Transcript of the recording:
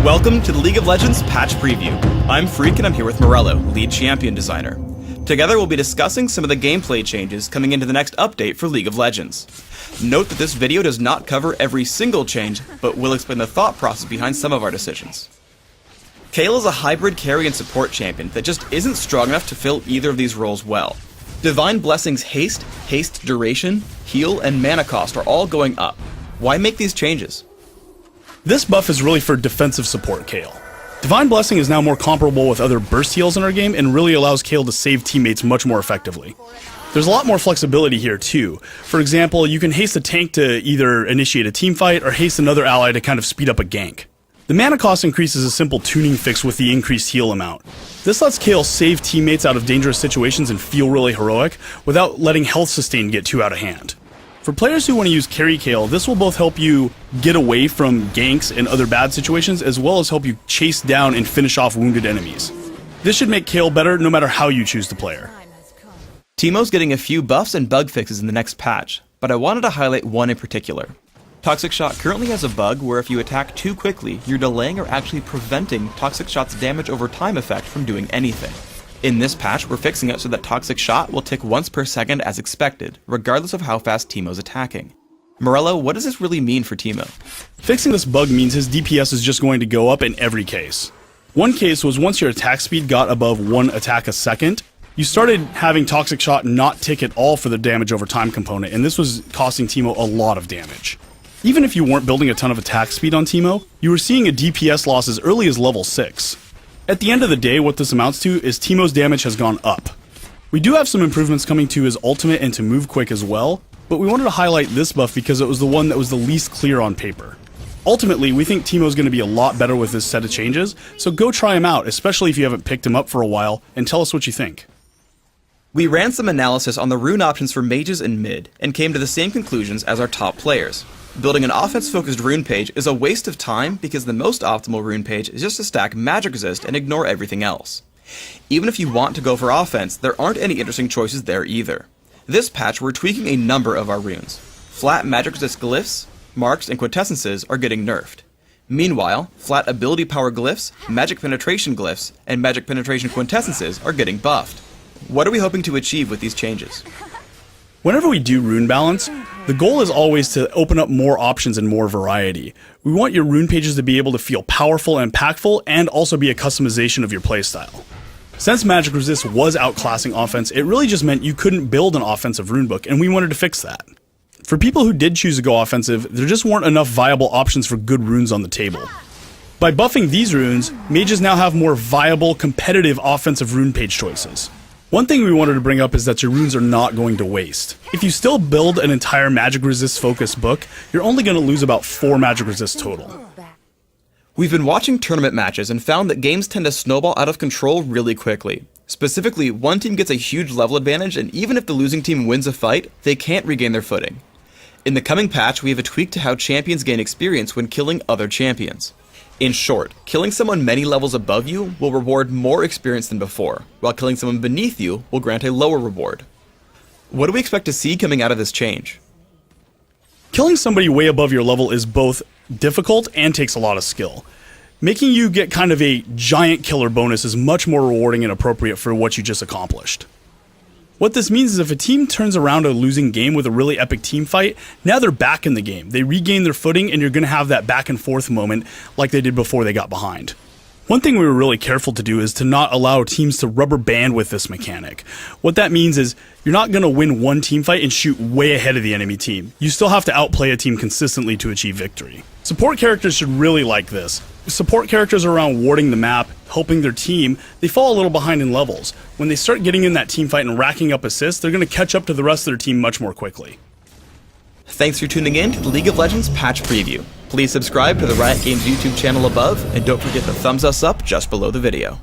Welcome to the League of Legends Patch Preview. I'm Freak and I'm here with Morello, lead champion designer. Together we'll be discussing some of the gameplay changes coming into the next update for League of Legends. Note that this video does not cover every single change, but will explain the thought process behind some of our decisions. Kayle is a hybrid carry and support champion that just isn't strong enough to fill either of these roles well. Divine Blessing's haste, duration, heal, and mana cost are all going up. Why make these changes? This buff is really for defensive support Kayle. Divine Blessing is now more comparable with other burst heals in our game and really allows Kayle to save teammates much more effectively. There's a lot more flexibility here too. For example, you can haste a tank to either initiate a team fight or haste another ally to kind of speed up a gank. The mana cost increase is a simple tuning fix with the increased heal amount. This lets Kayle save teammates out of dangerous situations and feel really heroic without letting health sustain get too out of hand. For players who want to use carry Kayle, this will both help you get away from ganks and other bad situations, as well as help you chase down and finish off wounded enemies. This should make Kayle better no matter how you choose to play her. TEEMO's getting a few buffs and bug fixes in the next patch, but I wanted to highlight one in particular. Toxic Shot currently has a bug where if you attack too quickly, you're delaying or actually preventing Toxic Shot's damage over time effect from doing anything. In this patch, we're fixing it so that Toxic Shot will tick once per second as expected, regardless of how fast TEEMO's attacking. Morello, what does this really mean for TEEMO? Fixing this bug means his DPS is just going to go up in every case. One case was once your attack speed got above 1 attack a second, you started having Toxic Shot not tick at all for the damage over time component, and this was costing TEEMO a lot of damage. Even if you weren't building a ton of attack speed on TEEMO, you were seeing a DPS loss as early as level 6. At the end of the day, what this amounts to is TEEMO's damage has gone up. We do have some improvements coming to his ultimate and to move quick as well, but we wanted to highlight this buff because it was the one that was the least clear on paper. Ultimately, we think TEEMO's going to be a lot better with this set of changes, so go try him out, especially if you haven't picked him up for a while, and tell us what you think. We ran some analysis on the rune options for mages and mid, and came to the same conclusions as our top players. Building an offense-focused rune page is a waste of time because the most optimal rune page is just to stack magic resist and ignore everything else. Even if you want to go for offense, there aren't any interesting choices there either. This patch we're tweaking a number of our runes. Flat magic resist glyphs, marks, and quintessences are getting nerfed. Meanwhile, flat ability power glyphs, magic penetration glyphs, and magic penetration quintessences are getting buffed. What are we hoping to achieve with these changes? Whenever we do rune balance, the goal is always to open up more options and more variety. We want your rune pages to be able to feel powerful and impactful and also be a customization of your playstyle. Since magic resist was outclassing offense, it really just meant you couldn't build an offensive runebook, and we wanted to fix that. For people who did choose to go offensive, there just weren't enough viable options for good runes on the table. By buffing these runes, mages now have more viable, competitive offensive rune page choices. One thing we wanted to bring up is that your runes are not going to waste. If you still build an entire magic resist focused book, you're only going to lose about 4 magic resist total. We've been watching tournament matches and found that games tend to snowball out of control really quickly. Specifically, one team gets a huge level advantage, and even if the losing team wins a fight, they can't regain their footing. In the coming patch, we have a tweak to how champions gain experience when killing other champions. In short, killing someone many levels above you will reward more experience than before, while killing someone beneath you will grant a lower reward. What do we expect to see coming out of this change? Killing somebody way above your level is both difficult and takes a lot of skill. Making you get kind of a giant killer bonus is much more rewarding and appropriate for what you just accomplished. What this means is if a team turns around a losing game with a really epic team fight, now they're back in the game. They regain their footing and you're going to have that back and forth moment like they did before they got behind. One thing we were really careful to do is to not allow teams to rubber band with this mechanic. What that means is you're not going to win one team fight and shoot way ahead of the enemy team. You still have to outplay a team consistently to achieve victory. Support characters should really like this. Support characters are around warding the map, helping their team. They fall a little behind in levels. When they start getting in that team fight and racking up assists, they're going to catch up to the rest of their team much more quickly. Thanks for tuning in to the League of Legends Patch Preview. Please subscribe to the Riot Games YouTube channel above, and don't forget to thumbs us up just below the video.